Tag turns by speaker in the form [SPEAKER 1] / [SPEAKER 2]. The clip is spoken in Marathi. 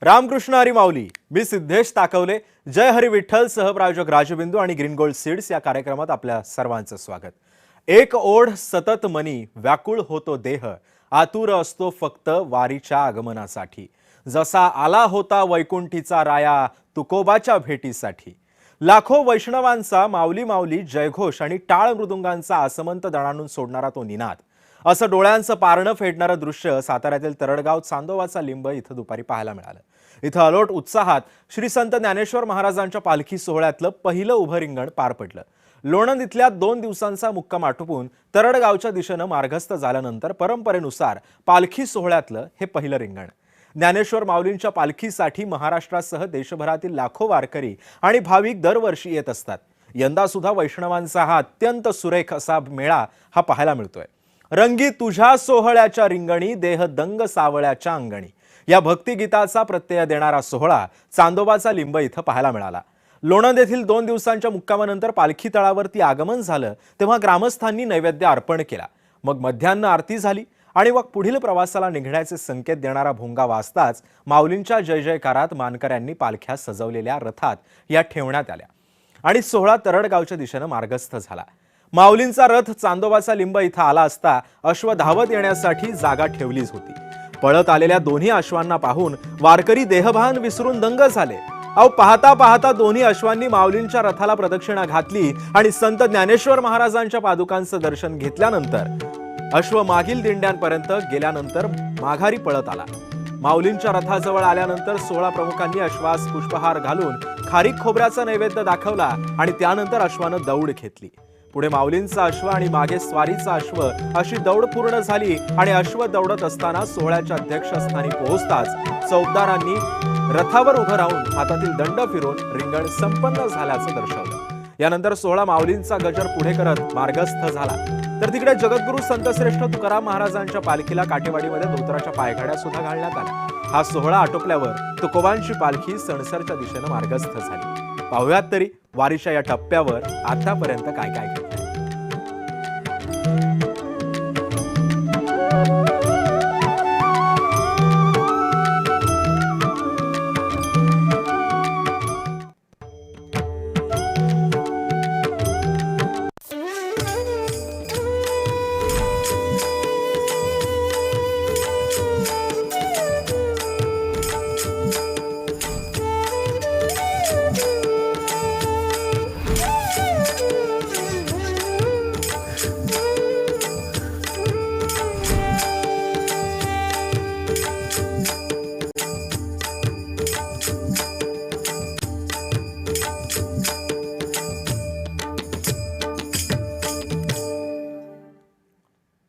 [SPEAKER 1] रामकृष्ण हरी माऊली। मी सिद्धेश ताकवले, जय हरी विठ्ठल सहप्रायोजक राजबिंदू आणि ग्रीन गोल्ड सीड्स या कार्यक्रमात आपल्या सर्वांचं स्वागत। एक ओढ सतत मनी, व्याकुळ होतो देह, आतुर असतो फक्त वारीच्या आगमनासाठी। जसा आला होता वैकुंठीचा राया, तुकोबाच्या भेटीसाठी। लाखो वैष्णवांचा माऊली माऊली जयघोष आणि टाळ मृदुंगांचा आसमंत दणाणून सोडणारा तो निनाद, असं डोळ्यांचं पारणं फेडणारं दृश्य साताऱ्यातील तरडगाव चांदोबाचा लिंब इथं दुपारी पाहायला मिळालं। इथं अलोट उत्साहात श्री संत ज्ञानेश्वर महाराजांच्या पालखी सोहळ्यातलं पहिलं उभं रिंगण पार पडलं। लोणंद इथल्या 2 दिवसांचा मुक्काम आटोपून तरडगावच्या दिशेनं मार्गस्थ झाल्यानंतर परंपरेनुसार पालखी सोहळ्यातलं हे पहिलं रिंगण। ज्ञानेश्वर माऊलींच्या पालखीसाठी महाराष्ट्रासह देशभरातील लाखो वारकरी आणि भाविक दरवर्षी येत असतात। यंदा सुद्धा वैष्णवांचा हा अत्यंत सुरेख असा मेळा हा पाहायला मिळतोय। रंगी तुझ्या सोहळ्याच्या रिंगणी, देह दंग सावळ्याच्या अंगणी, या भक्तिगीताचा प्रत्यय देणारा सोहळा चांदोबाचा लिंब इथं पाहायला मिळाला। लोणंद येथील 2 दिवसांच्या मुक्कामानंतर पालखी तळावरती आगमन झालं तेव्हा ग्रामस्थांनी नैवेद्य अर्पण केला। मग मध्यान्ह आरती झाली आणि मग पुढील प्रवासाला निघण्याचे संकेत देणारा भोंगा वाजताच माऊलींच्या जय जयकारात मानकऱ्यांनी पालख्या सजवलेल्या रथात या ठेवण्यात आल्या आणि सोहळा तरडगावच्या दिशेनं मार्गस्थ झाला। माऊलींचा रथ चांदोबाचा लिंब इथं आला असता अश्व धावत येण्यासाठी जागा ठेवलीच होती। पळत आलेल्या दोन्ही अश्वांना पाहून वारकरी देहभान विसरून दंग झाले। पाहता पाहता दोन्ही अश्वांनी माऊलींच्या रथाला प्रदक्षिणा घातली आणि संत ज्ञानेश्वर महाराजांच्या पादुकांचं दर्शन घेतल्यानंतर अश्व मागील दिंड्यांपर्यंत गेल्यानंतर माघारी पळत आला। माऊलींच्या रथाजवळ आल्यानंतर 16 प्रमुखांनी अश्वास पुष्पहार घालून खारीक खोबऱ्याचा नैवेद्य दाखवला आणि त्यानंतर अश्वानं दौड घेतली। पुढे माऊलींचा अश्व आणि मागे स्वारीचा अश्व अशी दौड पूर्ण झाली आणि अश्व दौडत असताना सोहळ्याच्या अध्यक्षस्थानी पोहोचताच चौकदारांनी रथावर उभं राहून हातातील दंड फिरवून रिंगण संपन्न झाल्याचं दर्शवलं। यानंतर सोहळा माऊलींचा गजर पुढे करत मार्गस्थ झाला। तर तिकडे जगद्गुरु संतश्रेष्ठ तुकाराम महाराजांच्या पालखीला काटेवाडीमध्ये धोतराच्या पायघड्या सुद्धा घालण्यात आल्या। हा सोहळा आटोपल्यावर तुकोबांची पालखी सणसरच्या दिशेनं मार्गस्थ झाली। पाहुयात तरी वारीच्या या टप्प्यावर आतापर्यंत काय काय घडलं।